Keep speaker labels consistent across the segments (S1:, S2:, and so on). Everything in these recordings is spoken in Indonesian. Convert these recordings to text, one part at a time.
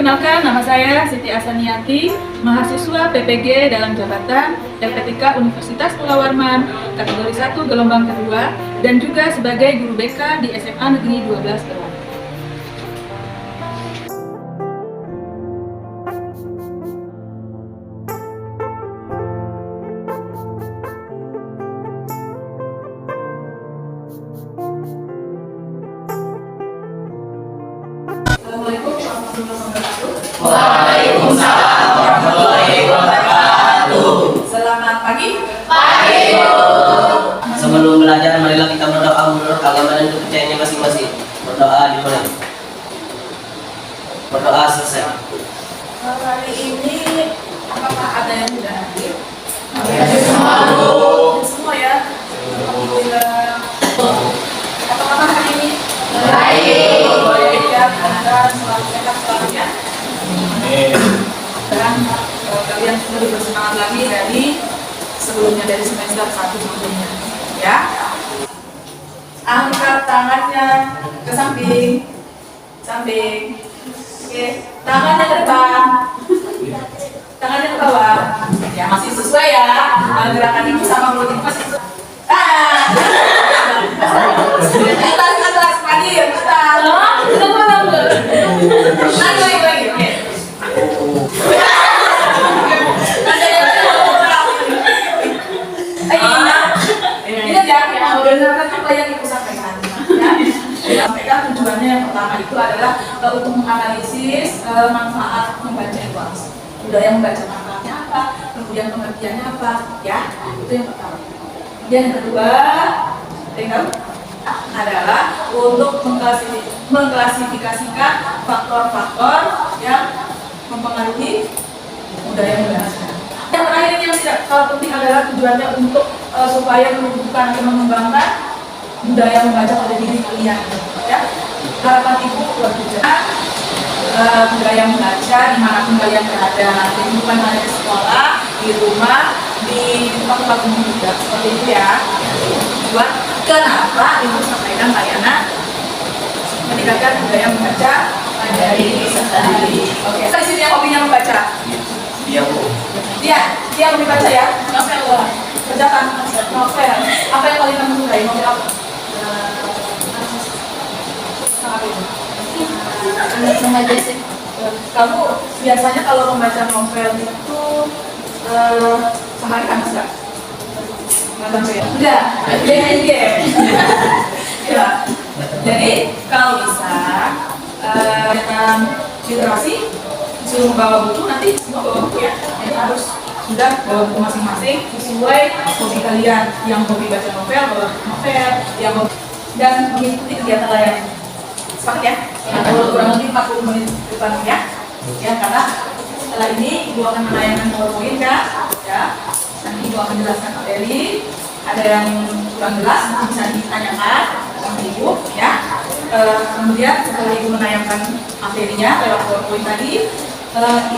S1: Perkenalkan, nama saya Siti Asaniati, mahasiswa PPG dalam jabatan LPTK Universitas Pulau Warman, kategori 1 gelombang kedua, dan juga sebagai guru BK di SMA Negeri 12 Kerawang. Assalamualaikum warahmatullahi wabarakatuh.
S2: Waalaikumsalam warahmatullahi wabarakatuh.
S1: Selamat pagi.
S2: Pagi. Sebelum belajar, marilah kita berdoa menurut agama dan kepercayaannya masing-masing. Berdoa dimulai. Berdoa selesai.
S1: Hari ini apakah ada yang sudah hadir?
S2: Semua, Bu.
S1: Semua ya. Alhamdulillah. Apa kabar hari ini?
S2: Baik.
S1: Baik ya, semoga selalu sehat selalu ya. Dan kalian sudah lebih bersemangat lagi dari sebelumnya, dari semester 1 sebelumnya ya. Angkat tangannya ke samping, samping. Oke, tangannya ke depan, tangannya ke bawah. Ya masih sesuai ya. Gerakan ibu sama mulut ibu masih sesuai. Atas, pagi ya atas. Lagi. Oke. Ini ya, dengarkan apa yang ibu sampaikan. Ya, sampaikan tujuannya yang pertama itu adalah untuk menganalisis manfaat membaca itu apa. Budaya membaca manfaatnya apa, kemudian pengertiannya apa, ya itu yang pertama. Yang kedua, adalah untuk mengklasifikasikan faktor-faktor yang mempengaruhi budaya membaca. Yang terakhir yang tidak kalah penting adalah tujuannya untuk supaya menumbuhkan atau mengembangkan budaya membaca pada diri kalian. Ya, harapan ibu buat budaya membaca dimanapun kalian berada, bukan hanya di sekolah, di rumah, di tempat-tempat umum juga, seperti itu ya. Buat kenapa ibu sampaikan layanan meningkatkan budaya membaca dari sehari. Oke, di sini yang hobinya membaca.
S2: Iya, Bu.
S1: Dia hobi baca ya. Novel, kerjakan novel. Apa yang paling kamu sukai? Novel apa? Kamu biasanya kalau membaca novel itu sehari habis nggak? Enggak, game. Ya. Jadi kalau bisa literasi disuruh membawa buku, nanti semua bawa buku ya. Jadi harus sudah bawa buku masing-masing sesuai hobi kalian. Yang hobi baca novel, bawa novel, yang hobi dan mengikuti kegiatan layanan. Sepakat ya? Kurang lebih 40 menit depan ya. Ya, karena setelah ini ibu akan menayangkan PowerPoint ya. Nanti ibu akan jelaskan materi. Ada yang kurang jelas nanti bisa ditanyakan sama ibu ya. Kemudian setelah ibu menayangkan materinya lewat PowerPoint tadi,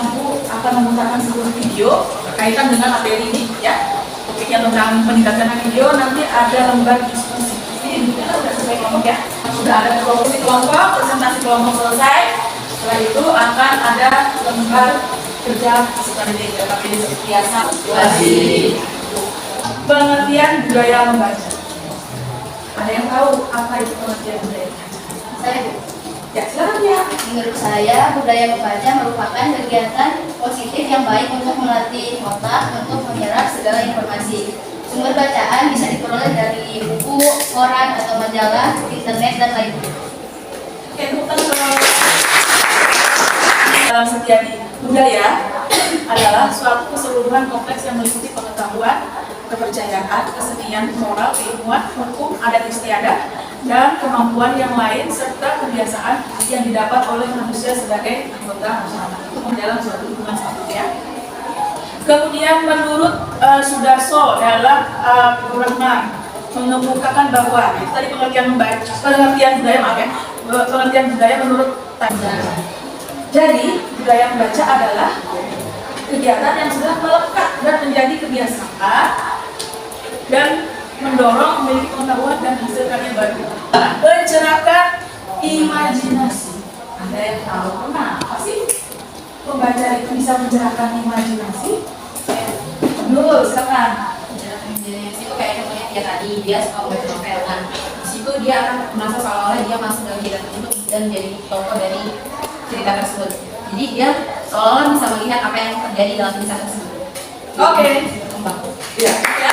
S1: ibu akan memutarkan sebuah video berkaitan dengan materi ini ya. Topiknya tentang peningkatan video, nanti ada lembar diskusi. Ini kita sudah selesai kelompok ya. Sudah ada kelompok, presentasi kelompok selesai. Setelah itu akan ada lembar kerja seperti biasa. Pengertian budaya membaca. Ada yang tahu apa itu pengertian budaya membaca?
S3: Saya,
S1: Ya, silakan ya.
S3: menurut saya budaya membaca merupakan kegiatan positif yang baik untuk melatih otak untuk menyerap segala informasi. Sumber bacaan bisa diperoleh dari buku, koran, atau majalah, internet, dan lainnya.
S1: Oke, tepuk tangan. Dalam setiap budaya adalah suatu keseluruhan kompleks yang meliputi pengetahuan, kepercayaan, kesenian, moral, keilmuan, hukum, adat istiadat, dan kemampuan yang lain serta kebiasaan yang didapat oleh manusia sebagai anggota masyarakat dalam suatu hubungan sosial ya. Kemudian menurut Sudarso dalam Purna mengemukakan bahwa itu tadi pengertian budaya pengertian budaya menurut Tanzania. Jadi budaya membaca adalah kegiatan yang sudah melekat dan menjadi kebiasaan dan mendorong memiliki pengetahuan dan hasil karya baru, mencerahkan imajinasi. Ada yang tahu kenapa sih membaca itu bisa mencerahkan imajinasi? Dulu, silakan.
S3: Itu kayak contohnya dia tadi, dia suka membaca novel. Nah, di situ dia akan merasa seolah-olah dia masuk dalam cerita tersebut dan jadi tokoh dari cerita tersebut. Jadi dia seolah-olah bisa melihat apa yang terjadi dalam tulisan tersebut.
S1: Oke.
S3: Berkembang.
S1: Iya. Ya.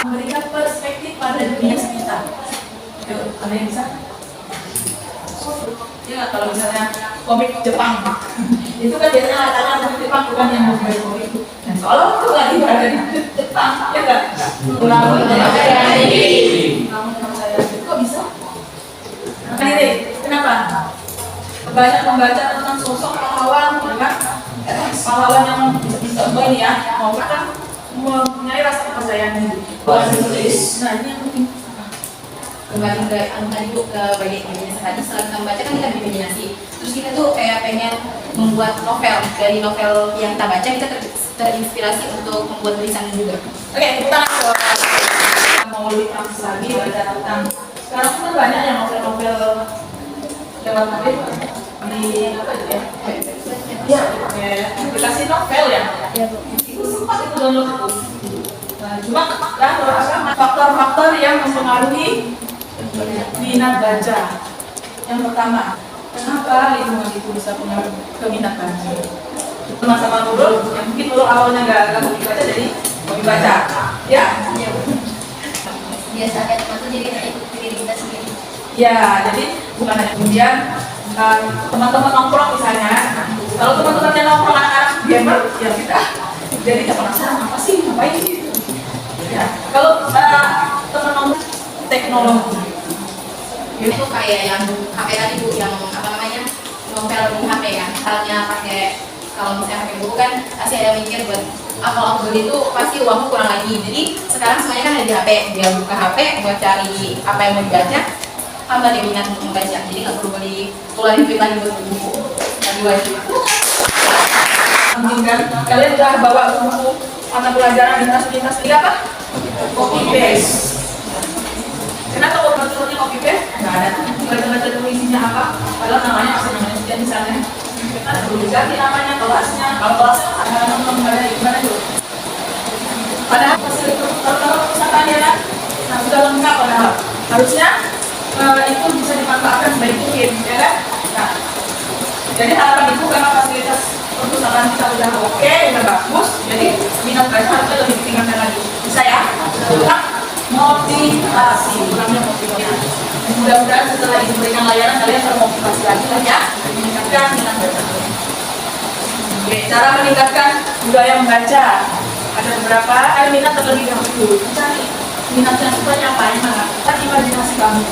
S1: Memberikan perspektif pada dunia sekitar. Yuk, ada yang bisa? Ya, kalau misalnya komik Jepang, itu kan biasanya latarnya komik Jepang bukan yang membuat komik. Nah, soalnya itu lagi berada di Jepang, ya enggak? Namun saya kok bisa? Nah, ini kenapa? Banyak membaca tentang sosok pahlawan, ya kan? Pahlawan yang bisa ini ya, mau kan mempunyai rasa kepercayaan diri. Nah, ini yang penting.
S3: Kembali ke tadi Bu, ke bagian imajinasi tadi, setelah kita membaca kan kita berimajinasi, terus kita tuh kayak pengen membuat novel. Dari novel yang kita baca kita terinspirasi untuk membuat tulisan juga.
S1: Oke, kita mau lebih praktis lagi baca tentang sekarang kan banyak yang novel-novel lewat HP di apa itu ya? Ya, aplikasi novel ya.
S3: Iya Bu.
S1: Itu sempat itu download itu. Nah, cuma kan faktor-faktor yang mempengaruhi minat baca. Yang pertama, kenapa lingkungan itu bisa pengaruh ke minat baca? Sama-sama Nurul, yang mungkin Nurul awalnya nggak hobi baca, jadi hobi baca. Ya.
S3: Biasa kayak teman tuh jadi kita ikut diri kita sendiri.
S1: Ya, jadi bukan hanya kemudian teman-teman nongkrong misalnya. Kalau teman-temannya nongkrong anak-anak gamer, ya kita jadi penasaran apa sih, ngapain sih? Ya, kalau teman nongkrong teknologi.
S3: Itu kayak yang HP tadi Bu, yang apa namanya, novel di HP ya. Misalnya pakai, kalau misalnya pakai buku kan pasti ada mikir buat kalau aku beli itu pasti uangku kurang lagi. Jadi sekarang semuanya kan ada di HP, dia buka HP buat cari apa yang mau dibaca, tambah dia minat untuk membaca. Jadi nggak perlu beli keluarin duit lagi buat buku, lagi wajib.
S1: Mungkin kan kalian udah bawa buku mata pelajaran lintas-lintas ini apa? Copy paste. Kenapa kok betul-betulnya copy paste? Nggak ada. Baca-baca dulu isinya apa? Padahal namanya apa namanya sih misalnya? Ada perlu ganti namanya, kelasnya. Kalau kelasnya ada nama gimana dulu? Padahal kalau pusakannya kan, nah sudah lengkap padahal. Harusnya itu bisa dimanfaatkan sebaik mungkin, ya kan? Nah, jadi harapan ibu karena fasilitas perpustakaan kita udah oke, udah bagus, jadi minat baca harusnya lebih ditingkatkan lagi. Bisa ya? Tetap motivasi, kurangnya motivasi. Mudah-mudahan setelah ibu berikan layanan kalian termotivasi lagi lah ya, meningkatkan minat baca. Oke, cara meningkatkan budaya membaca ada beberapa. Ada minat terlebih dahulu. Cari minatnya sukanya apa yang mana? Kan imajinasi kamu.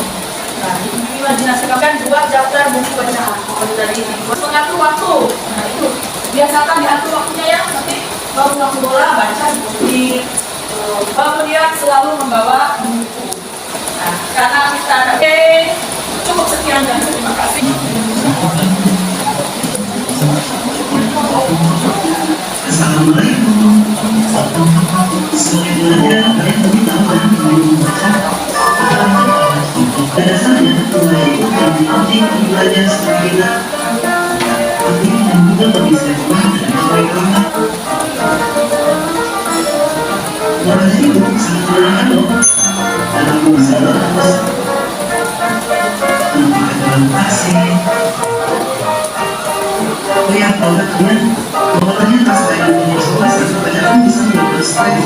S1: Nah, imajinasi kamu kan buat daftar buku bacaan. Kalau dari ini, mengatur waktu. Nah itu biasakan diatur waktunya ya. Nanti kalau waktu bola baca di kemudian selalu membawa buku. Nah, karena kita oke, cukup sekian dan terima kasih.
S4: Assalamualaikum. Sebagai belajar kalian lebih tahu dan membaca. Pada saatnya mulai kami penting belajar stamina, penting dan juga bagi saya dan mereka. Warna itu sangat sederhana loh. Dalam bahasa Inggris, dalam kasih. Oh ya, kalau kalian bahwanya pas saya punya sekolah bacaan bisa menjadi stres,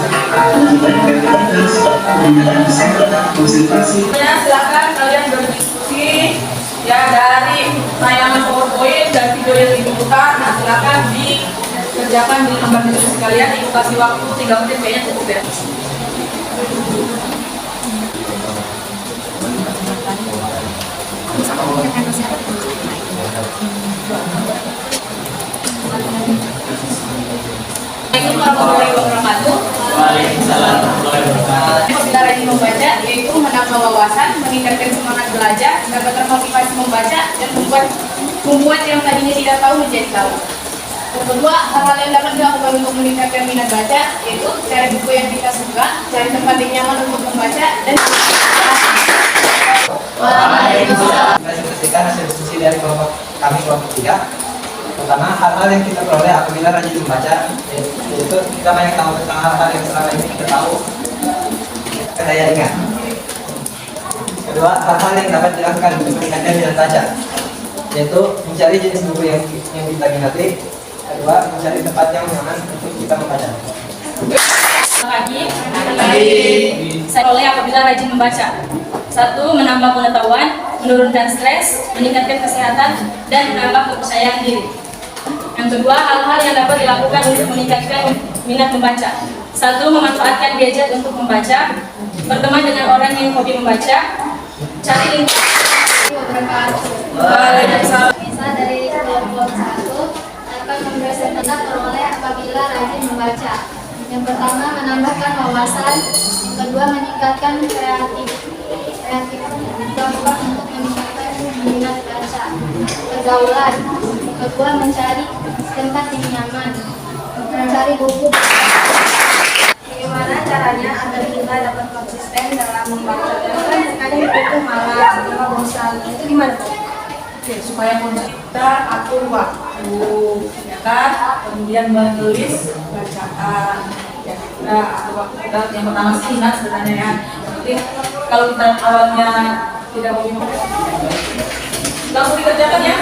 S4: lebih baik kreativitas, penggunaan sehat, konsentrasi.
S1: Silakan kalian berdiskusi ya dari tayangan PowerPoint dan video yang dibutuhkan. Nah, silakan dikerjakan di lembar diskusi kalian. Ibu kasih waktu 3 menit kayaknya cukup ya.
S3: Assalamualaikum warahmatullahi wabarakatuh.
S2: Waalaikumsalam warahmatullahi wabarakatuh.
S3: Sebentar lagi membaca yaitu menambah wawasan, meningkatkan semangat belajar, dapat termotivasi membaca dan membuat yang tadinya tidak tahu menjadi tahu. Yang kedua, hal-hal yang dapat dilakukan untuk meningkatkan minat baca yaitu cari buku yang kita suka, cari tempat yang nyaman untuk membaca dan Waalaikumsalam.
S5: Kita saksikan hasil diskusi dari kelompok 3. Pertama, hal-hal yang kita peroleh apabila rajin membaca, yaitu kita banyak tahu tentang hal-hal yang selama ini kita tahu ke daya ingat. Kedua, hal-hal yang dapat dilakukan untuk meningkatkan minat baca, yaitu mencari jenis buku yang kita minati. Kedua, mencari tempat yang nyaman untuk kita membaca.
S1: Pagi, saya oleh apabila rajin membaca. 1. Menambah pengetahuan, menurunkan stres, meningkatkan kesehatan, dan menambah kepercayaan diri. Yang kedua, hal-hal yang dapat dilakukan untuk meningkatkan minat membaca. 1. Memanfaatkan gadget untuk membaca, berteman dengan orang yang hobi membaca, cari lingkungan. Waalaikumsalam.
S3: Misal dari kelompok 1 dapat mempresentasikan peroleh apabila rajin membaca. Yang pertama, menambahkan wawasan. Yang kedua, meningkatkan kreativitas untuk meningkatkan minat baca. Pergaulan. Yang kedua, mencari tempat yang nyaman, mencari buku. Bagaimana caranya agar kita dapat konsisten dalam membaca? Kan terkadang itu malas, atau bosan. Itu gimana?
S1: Oke, supaya kita atur waktu, ya kan? Kemudian menulis bacaan. Ya, kita atur waktu kita. Yang pertama sih ingat sebenarnya ya. Nanti kalau kita awalnya tidak mau langsung dikerjakan ya.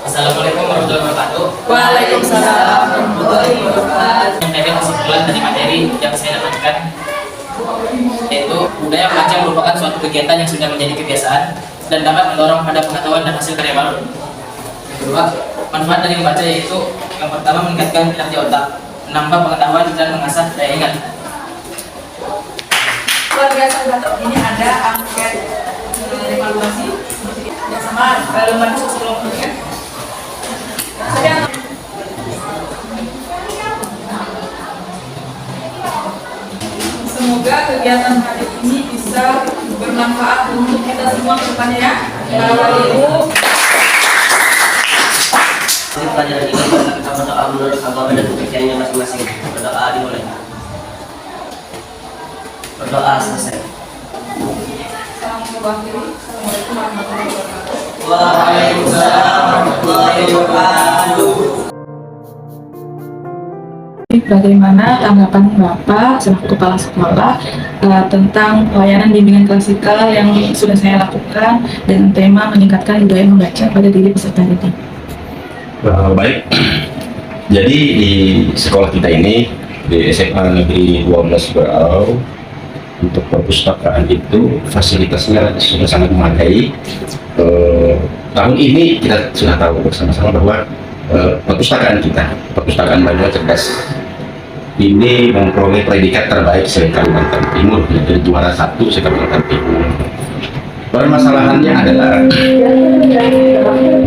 S2: Assalamualaikum warahmatullahi wabarakatuh.
S1: Waalaikumsalam warahmatullahi wabarakatuh.
S2: Yang tadi kesimpulan dari materi yang saya dapatkan, yaitu budaya membaca merupakan suatu kegiatan yang sudah menjadi kebiasaan dan dapat mendorong pada pengetahuan dan hasil karya baru. Yang kedua, manfaat dari membaca yaitu yang pertama meningkatkan kinerja otak, menambah pengetahuan dan mengasah daya ingat.
S1: Luar biasa, ini ada angket evaluasi ya sama lembaga sosial kan. Semoga kegiatan hari ini bisa bermanfaat untuk kita semua ke depannya ya. Bapak Ibu.
S2: Pelajaran ini kita berdoa menurut agama dan kepercayaannya masing-masing. Berdoa dimulai. Berdoa selesai.
S1: Assalamualaikum warahmatullahi wabarakatuh.
S2: Waalaikumsalam warahmatullahi wabarakatuh.
S1: Bagaimana tanggapan Bapak selaku kepala sekolah tentang pelayanan bimbingan klasikal yang sudah saya lakukan dengan tema meningkatkan budaya membaca pada diri peserta didik?
S6: Baik, jadi di sekolah kita ini di SMA Negeri 12 Berau untuk perpustakaan itu fasilitasnya sudah sangat memadai. Tahun ini kita sudah tahu bersama-sama bahwa perpustakaan Madura Cerdas ini memperoleh predikat terbaik se-Kalimantan Timur, yaitu juara 1 se-Kalimantan Timur. Permasalahannya adalah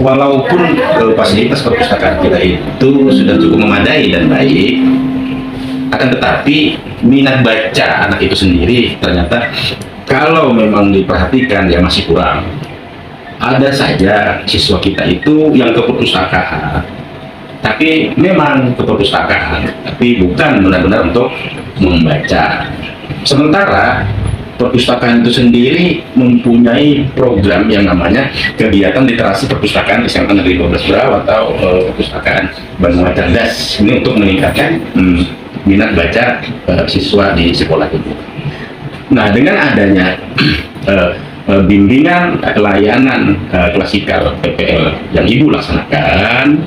S6: walaupun fasilitas perpustakaan kita itu sudah cukup memadai dan baik, akan tetapi minat baca anak itu sendiri ternyata kalau memang diperhatikan ya masih kurang. Ada saja siswa kita itu yang ke perpustakaan, tapi memang ke perpustakaan, tapi bukan benar-benar untuk membaca. Sementara perpustakaan itu sendiri mempunyai program yang namanya kegiatan literasi perpustakaan SMA Negeri 12 Berau atau perpustakaan Madura Cerdas. Ini untuk meningkatkan minat baca siswa di sekolah ini. Nah, dengan adanya bimbingan layanan klasikal PPL yang Ibu laksanakan,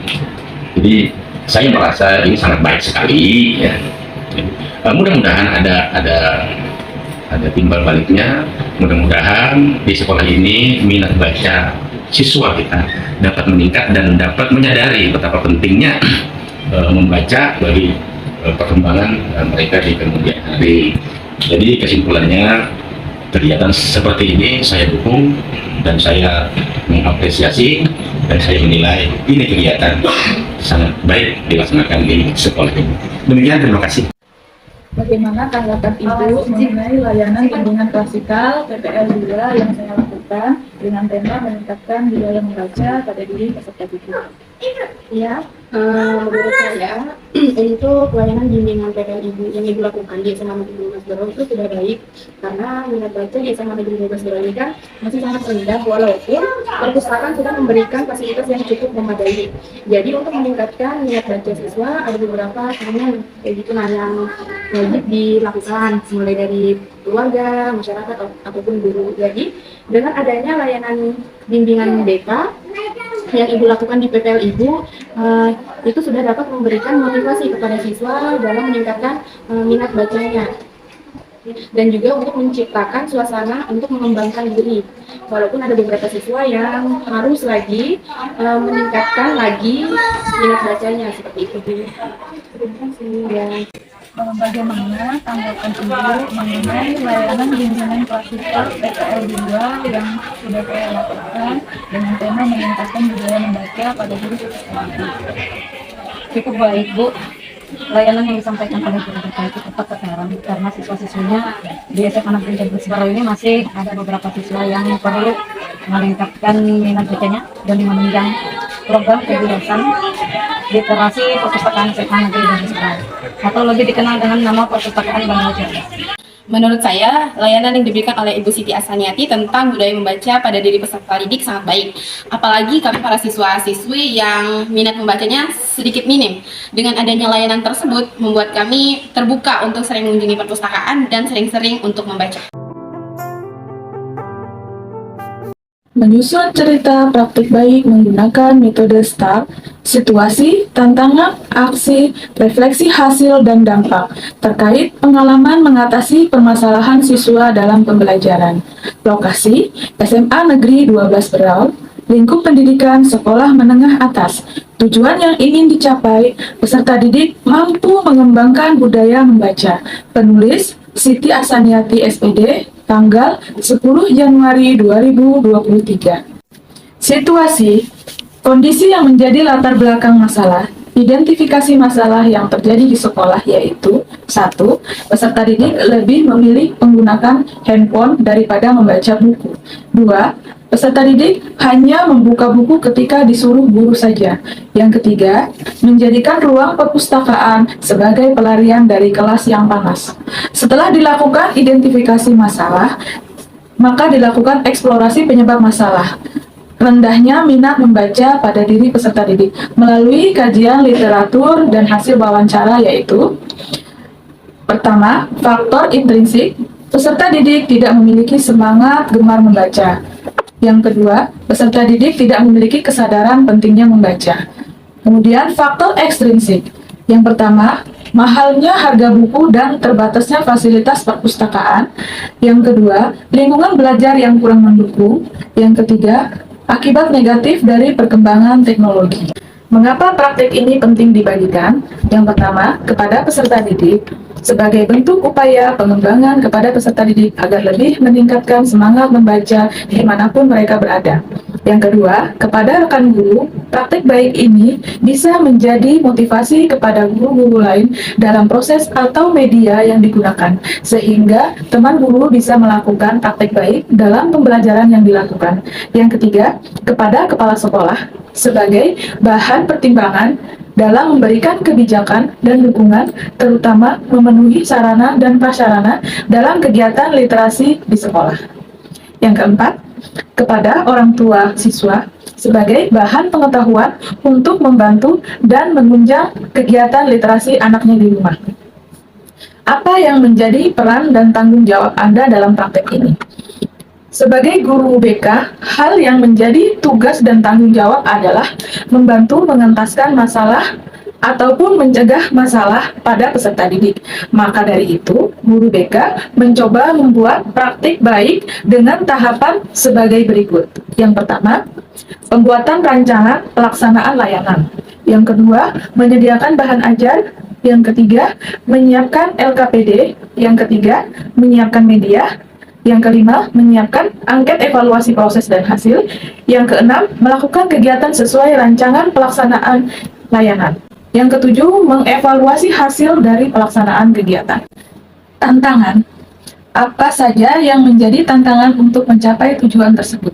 S6: jadi saya merasa ini sangat baik sekali ya. Mudah-mudahan ada timbal baliknya. Mudah-mudahan di sekolah ini minat baca siswa kita dapat meningkat dan dapat menyadari betapa pentingnya membaca bagi perkembangan mereka di kemudian hari. Jadi kesimpulannya, kegiatan seperti ini saya dukung dan saya mengapresiasi dan saya menilai ini kegiatan sangat baik dilaksanakan di sekolah ini. Demikian, terima kasih.
S1: Bagaimana tanggapan Ibu mengenai layanan bimbingan klasikal PPL 2 yang saya lakukan? kegiatan dengan tema meningkatkan budaya membaca pada diri peserta didik.
S7: Ya, menurut saya untuk pelayanan bimbingan PPL Ibu yang Ibu lakukan di SMA Negeri 12 Berau itu sudah baik karena minat baca di SMA Negeri 12 Berau ini kan masih sangat rendah walaupun perpustakaan sudah memberikan fasilitas yang cukup memadai. Jadi untuk meningkatkan minat baca siswa ada beberapa hal kayak gitu yang wajib dilakukan mulai dari keluarga, masyarakat ataupun guru. Jadi dengan adanya layanan bimbingan BK yang Ibu lakukan di PPL Ibu itu sudah dapat memberikan motivasi kepada siswa dalam meningkatkan minat bacanya dan juga untuk menciptakan suasana untuk mengembangkan diri. Walaupun ada beberapa siswa yang harus lagi meningkatkan lagi minat bacanya seperti itu. Terima kasih. Ya.
S1: Bagaimana tanggapan Ibu mengenai layanan bimbingan praktikal PPL 2 yang sudah saya lakukan dengan tema meningkatkan budaya membaca pada diri peserta didik?
S8: Cukup baik, Bu. Layanan yang disampaikan oleh guru BK itu tepat sasaran karena siswa-siswinya di SMA Negeri 12 Berau ini masih ada beberapa siswa yang perlu meningkatkan minat bacanya dan menunjang program kegiatan literasi perpustakaan SMA Negeri 12 Berau atau lebih dikenal dengan nama Perpustakaan Bangga Cerdas.
S7: Menurut saya, layanan yang diberikan oleh Ibu Siti Asaniati tentang budaya membaca pada diri peserta didik sangat baik. Apalagi kami para siswa-siswi yang minat membacanya sedikit minim. Dengan adanya layanan tersebut, membuat kami terbuka untuk sering mengunjungi perpustakaan dan sering-sering untuk membaca.
S1: Menyusun cerita praktik baik menggunakan metode STAR, situasi, tantangan, aksi, refleksi hasil, dan dampak terkait pengalaman mengatasi permasalahan siswa dalam pembelajaran. Lokasi, SMA Negeri 12 Berau, lingkup pendidikan sekolah menengah atas. Tujuan yang ingin dicapai, peserta didik mampu mengembangkan budaya membaca. Penulis, Siti Asaniati SPD, tanggal 10 Januari 2023. Situasi, kondisi yang menjadi latar belakang masalah, identifikasi masalah yang terjadi di sekolah yaitu 1. Peserta didik lebih memilih menggunakan handphone daripada membaca buku. 2. Peserta didik hanya membuka buku ketika disuruh guru saja. Yang ketiga, menjadikan ruang perpustakaan sebagai pelarian dari kelas yang panas. Setelah dilakukan identifikasi masalah, maka dilakukan eksplorasi penyebab masalah. Rendahnya minat membaca pada diri peserta didik melalui kajian literatur dan hasil wawancara yaitu: pertama, faktor intrinsik, peserta didik tidak memiliki semangat gemar membaca. Yang kedua, peserta didik tidak memiliki kesadaran pentingnya membaca. Kemudian faktor ekstrinsik. Yang pertama, mahalnya harga buku dan terbatasnya fasilitas perpustakaan. Yang kedua, lingkungan belajar yang kurang mendukung. Yang ketiga, akibat negatif dari perkembangan teknologi. Mengapa praktik ini penting dibagikan? Yang pertama, kepada peserta didik, sebagai bentuk upaya pengembangan kepada peserta didik agar lebih meningkatkan semangat membaca dimanapun mereka berada. Yang kedua, kepada rekan guru, praktik baik ini bisa menjadi motivasi kepada guru-guru lain dalam proses atau media yang digunakan, sehingga teman guru bisa melakukan praktik baik dalam pembelajaran yang dilakukan. Yang ketiga, kepada kepala sekolah, sebagai bahan pertimbangan dalam memberikan kebijakan dan dukungan, terutama memenuhi sarana dan prasarana dalam kegiatan literasi di sekolah. Yang keempat, kepada orang tua siswa sebagai bahan pengetahuan untuk membantu dan menunjang kegiatan literasi anaknya di rumah. Apa yang menjadi peran dan tanggung jawab Anda dalam praktek ini? Sebagai guru BK, hal yang menjadi tugas dan tanggung jawab adalah membantu mengentaskan masalah ataupun mencegah masalah pada peserta didik. Maka dari itu, guru BK mencoba membuat praktik baik dengan tahapan sebagai berikut. Yang pertama, pembuatan rancangan pelaksanaan layanan. Yang kedua, menyediakan bahan ajar. Yang ketiga, menyiapkan LKPD. Yang ketiga, menyiapkan media. Yang kelima, menyiapkan angket evaluasi proses dan hasil. Yang keenam, melakukan kegiatan sesuai rancangan pelaksanaan layanan. Yang ketujuh, mengevaluasi hasil dari pelaksanaan kegiatan. Tantangan. apa saja yang menjadi tantangan untuk mencapai tujuan tersebut?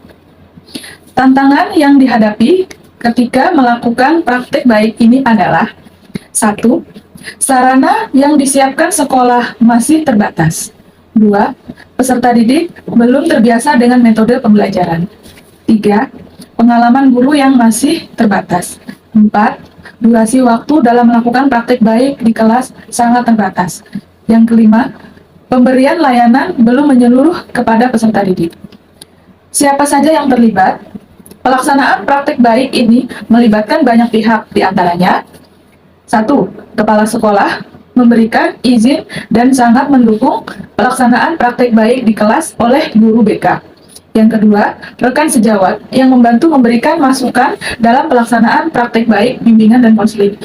S1: Tantangan yang dihadapi ketika melakukan praktik baik ini adalah: 1. Sarana yang disiapkan sekolah masih terbatas. 2. Peserta didik belum terbiasa dengan metode pembelajaran. 3. Pengalaman guru yang masih terbatas. 4. Durasi waktu dalam melakukan praktik baik di kelas sangat terbatas. Yang kelima, pemberian layanan belum menyeluruh kepada peserta didik. Siapa saja yang terlibat? Pelaksanaan praktik baik ini melibatkan banyak pihak, diantaranya: 1. Kepala sekolah memberikan izin dan sangat mendukung pelaksanaan praktik baik di kelas oleh guru BK. Yang kedua, rekan sejawat yang membantu memberikan masukan dalam pelaksanaan praktik baik, bimbingan, dan konseling.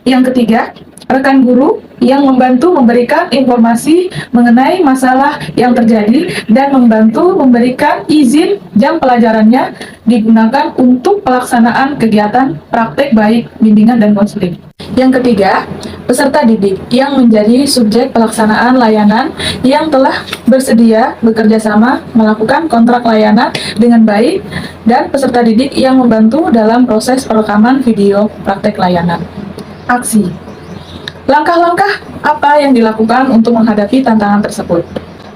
S1: Yang ketiga, rekan guru yang membantu memberikan informasi mengenai masalah yang terjadi dan membantu memberikan izin jam pelajarannya digunakan untuk pelaksanaan kegiatan praktik baik, bimbingan, dan konseling. Yang ketiga, peserta didik yang menjadi subjek pelaksanaan layanan yang telah bersedia bekerja sama melakukan kontrak layanan dengan baik, dan peserta didik yang membantu dalam proses perekaman video praktik layanan. Aksi. Langkah-langkah apa yang dilakukan untuk menghadapi tantangan tersebut?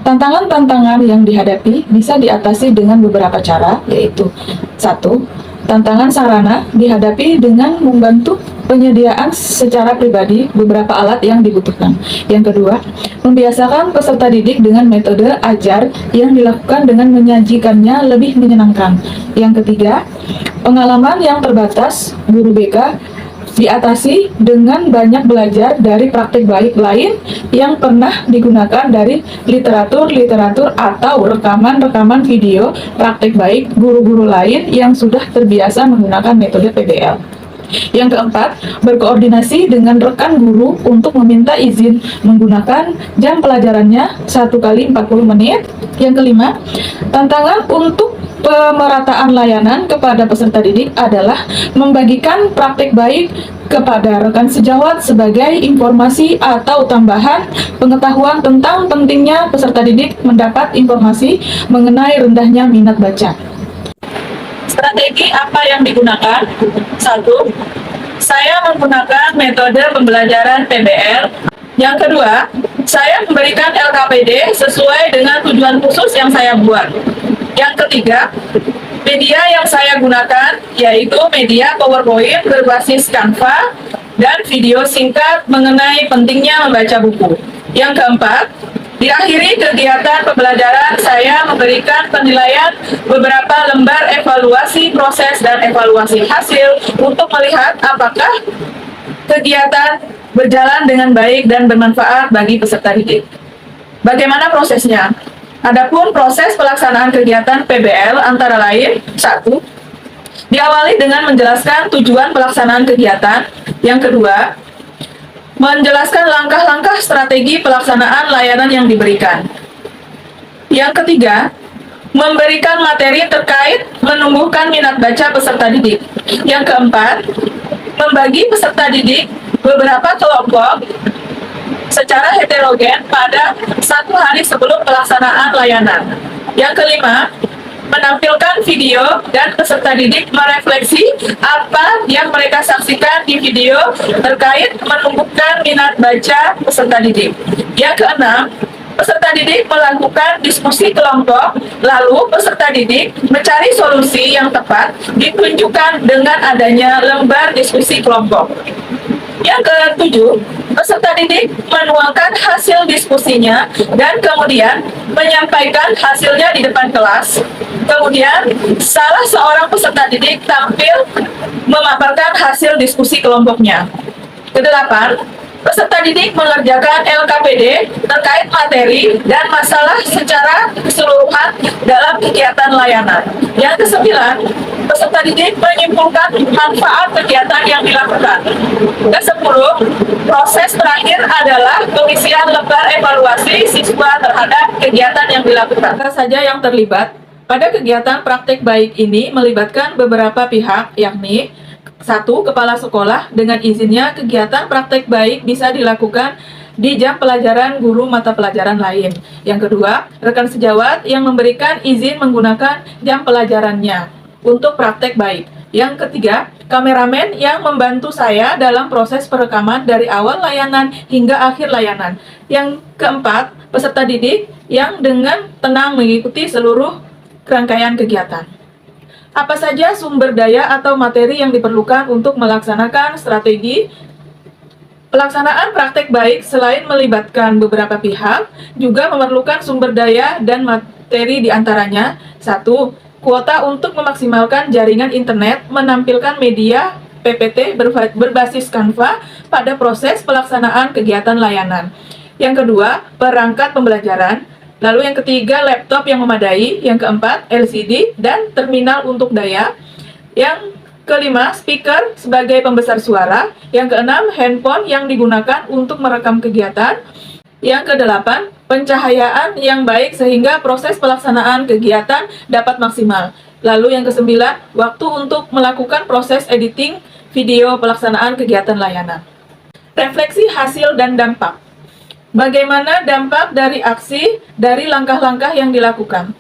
S1: Tantangan-tantangan yang dihadapi bisa diatasi dengan beberapa cara, yaitu: 1. Tantangan sarana dihadapi dengan membantu penyediaan secara pribadi beberapa alat yang dibutuhkan. Yang kedua, membiasakan peserta didik dengan metode ajar yang dilakukan dengan menyajikannya lebih menyenangkan. Yang ketiga, pengalaman yang terbatas guru BK diatasi dengan banyak belajar dari praktik baik lain yang pernah digunakan dari literatur atau rekaman-rekaman video praktik baik guru-guru lain yang sudah terbiasa menggunakan metode PBL. Yang keempat, berkoordinasi dengan rekan guru untuk meminta izin menggunakan jam pelajarannya 1 kali 40 menit. Yang kelima, tantangan untuk pemerataan layanan kepada peserta didik adalah membagikan praktik baik kepada rekan sejawat sebagai informasi atau tambahan pengetahuan tentang pentingnya peserta didik mendapat informasi mengenai rendahnya minat baca. Strategi apa yang digunakan? 1. Saya menggunakan metode pembelajaran PBL. Yang kedua, saya memberikan LKPD sesuai dengan tujuan khusus yang saya buat. Yang ketiga, media yang saya gunakan yaitu media PowerPoint berbasis Canva dan video singkat mengenai pentingnya membaca buku. Yang keempat, diakhiri kegiatan pembelajaran, saya memberikan penilaian beberapa lembar evaluasi proses dan evaluasi hasil untuk melihat apakah kegiatan berjalan dengan baik dan bermanfaat bagi peserta didik. Bagaimana prosesnya? Adapun proses pelaksanaan kegiatan PBL antara lain: 1. Diawali dengan menjelaskan tujuan pelaksanaan kegiatan. Yang kedua, menjelaskan langkah-langkah strategi pelaksanaan layanan yang diberikan. Yang ketiga, memberikan materi terkait menumbuhkan minat baca peserta didik. Yang keempat, membagi peserta didik beberapa kelompok secara heterogen pada 1 hari sebelum pelaksanaan layanan. Yang kelima, menampilkan video dan peserta didik merefleksi apa yang mereka saksikan di video terkait menumbuhkan minat baca peserta didik. Yang keenam, peserta didik melakukan diskusi kelompok, lalu peserta didik mencari solusi yang tepat ditunjukkan dengan adanya lembar diskusi kelompok. Yang ketujuh, peserta didik menuangkan hasil diskusinya dan kemudian menyampaikan hasilnya di depan kelas. Kemudian, salah seorang peserta didik tampil memaparkan hasil diskusi kelompoknya. Kedelapan, peserta didik mengerjakan LKPD terkait materi dan masalah secara keseluruhan dalam kegiatan layanan. Yang kesembilan, peserta didik menyimpulkan manfaat kegiatan yang dilakukan. Kesepuluh, proses terakhir adalah pengisian lembar evaluasi siswa terhadap kegiatan yang dilakukan. Siapa saja yang terlibat pada kegiatan praktik baik ini melibatkan beberapa pihak, yakni: 1. Kepala sekolah, dengan izinnya kegiatan praktek baik bisa dilakukan di jam pelajaran guru mata pelajaran lain. Yang kedua, rekan sejawat yang memberikan izin menggunakan jam pelajarannya untuk praktek baik. Yang ketiga, kameramen yang membantu saya dalam proses perekaman dari awal layanan hingga akhir layanan. Yang keempat, peserta didik yang dengan tenang mengikuti seluruh rangkaian kegiatan. Apa saja sumber daya atau materi yang diperlukan untuk melaksanakan strategi pelaksanaan praktek baik selain melibatkan beberapa pihak, juga memerlukan sumber daya dan materi diantaranya. 1. Kuota untuk memaksimalkan jaringan internet menampilkan media PPT berbasis Canva pada proses pelaksanaan kegiatan layanan. Yang kedua, perangkat pembelajaran. Lalu yang ketiga, laptop yang memadai. Yang keempat, LCD dan terminal untuk daya. Yang kelima, speaker sebagai pembesar suara. Yang keenam, handphone yang digunakan untuk merekam kegiatan. Yang kedelapan, pencahayaan yang baik sehingga proses pelaksanaan kegiatan dapat maksimal. Lalu yang kesembilan, waktu untuk melakukan proses editing video pelaksanaan kegiatan layanan. Refleksi hasil dan dampak. Bagaimana dampak dari aksi dari langkah-langkah yang dilakukan?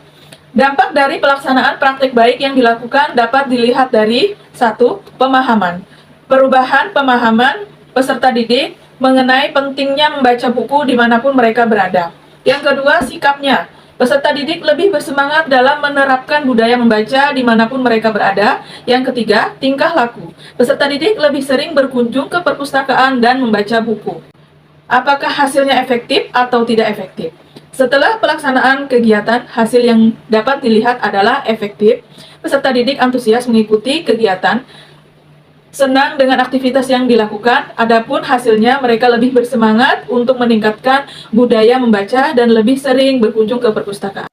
S1: Dampak dari pelaksanaan praktek baik yang dilakukan dapat dilihat dari 1. Pemahaman. Perubahan pemahaman peserta didik mengenai pentingnya membaca buku dimanapun mereka berada. Yang kedua, sikapnya. Peserta didik lebih bersemangat dalam menerapkan budaya membaca dimanapun mereka berada. Yang ketiga, tingkah laku. Peserta didik lebih sering berkunjung ke perpustakaan dan membaca buku. Apakah hasilnya efektif atau tidak efektif? Setelah pelaksanaan kegiatan, hasil yang dapat dilihat adalah efektif. Peserta didik antusias mengikuti kegiatan, senang dengan aktivitas yang dilakukan, adapun hasilnya mereka lebih bersemangat untuk meningkatkan budaya membaca dan lebih sering berkunjung ke perpustakaan.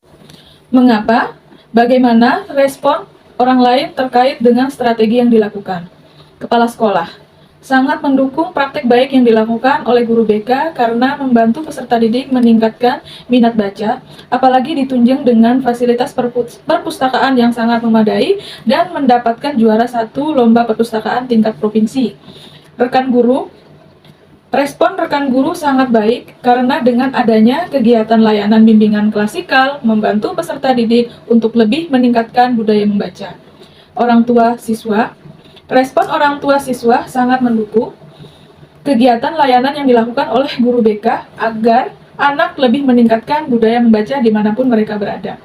S1: Mengapa? Bagaimana respon orang lain terkait dengan strategi yang dilakukan? Kepala sekolah sangat mendukung praktek baik yang dilakukan oleh guru BK karena membantu peserta didik meningkatkan minat baca, apalagi ditunjang dengan fasilitas perpustakaan yang sangat memadai dan mendapatkan juara 1 lomba perpustakaan tingkat provinsi. Respon rekan guru sangat baik karena dengan adanya kegiatan layanan bimbingan klasikal membantu peserta didik untuk lebih meningkatkan budaya membaca. Orang tua siswa. Respon orang tua siswa sangat mendukung kegiatan layanan yang dilakukan oleh guru BK agar anak lebih meningkatkan budaya membaca dimanapun mereka berada.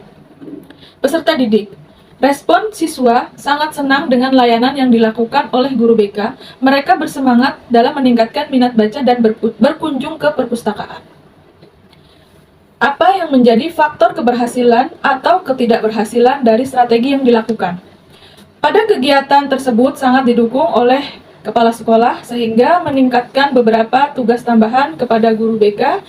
S1: Peserta didik. Respon siswa sangat senang dengan layanan yang dilakukan oleh guru BK. Mereka bersemangat dalam meningkatkan minat baca dan berkunjung ke perpustakaan. Apa yang menjadi faktor keberhasilan atau ketidakberhasilan dari strategi yang dilakukan? Pada kegiatan tersebut sangat didukung oleh kepala sekolah sehingga meningkatkan beberapa tugas tambahan kepada guru BK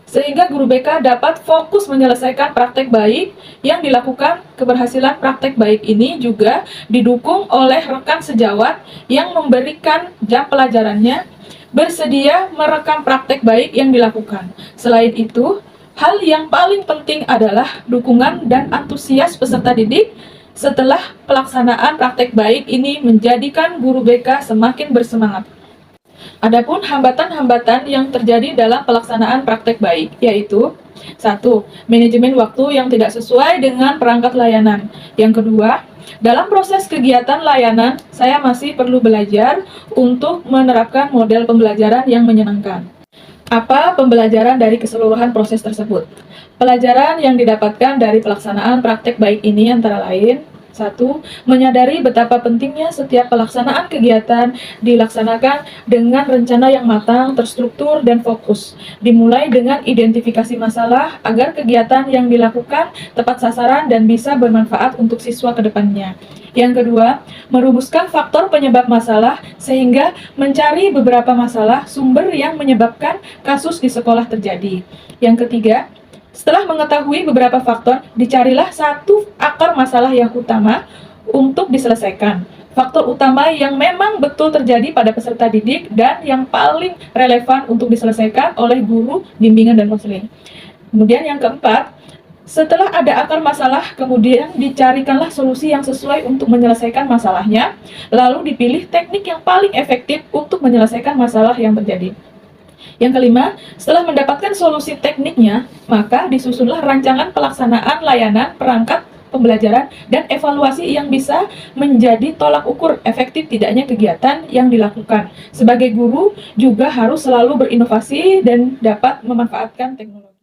S1: sehingga guru BK dapat fokus menyelesaikan praktek baik yang dilakukan. Keberhasilan praktek baik ini juga didukung oleh rekan sejawat yang memberikan jam pelajarannya bersedia merekam praktek baik yang dilakukan. Selain itu, hal yang paling penting adalah dukungan dan antusias peserta didik. Setelah pelaksanaan praktek baik ini menjadikan guru BK semakin bersemangat. Adapun hambatan-hambatan yang terjadi dalam pelaksanaan praktek baik, yaitu 1. Manajemen waktu yang tidak sesuai dengan perangkat layanan. Yang kedua, dalam proses kegiatan layanan, saya masih perlu belajar untuk menerapkan model pembelajaran yang menyenangkan. Apa pembelajaran dari keseluruhan proses tersebut? Pelajaran yang didapatkan dari pelaksanaan praktek baik ini antara lain: 1. Menyadari betapa pentingnya setiap pelaksanaan kegiatan dilaksanakan dengan rencana yang matang, terstruktur, dan fokus. Dimulai dengan identifikasi masalah agar kegiatan yang dilakukan tepat sasaran dan bisa bermanfaat untuk siswa ke depannya. Yang kedua, merumuskan faktor penyebab masalah sehingga mencari beberapa masalah sumber yang menyebabkan kasus di sekolah terjadi. Yang ketiga, setelah mengetahui beberapa faktor, dicarilah satu akar masalah yang utama untuk diselesaikan. Faktor utama yang memang betul terjadi pada peserta didik dan yang paling relevan untuk diselesaikan oleh guru, bimbingan, dan konseling. Kemudian yang keempat, setelah ada akar masalah, kemudian dicarikanlah solusi yang sesuai untuk menyelesaikan masalahnya, lalu dipilih teknik yang paling efektif untuk menyelesaikan masalah yang terjadi. Yang kelima, setelah mendapatkan solusi tekniknya, maka disusunlah rancangan pelaksanaan layanan perangkat pembelajaran dan evaluasi yang bisa menjadi tolak ukur efektif tidaknya kegiatan yang dilakukan. Sebagai guru juga harus selalu berinovasi dan dapat memanfaatkan teknologi.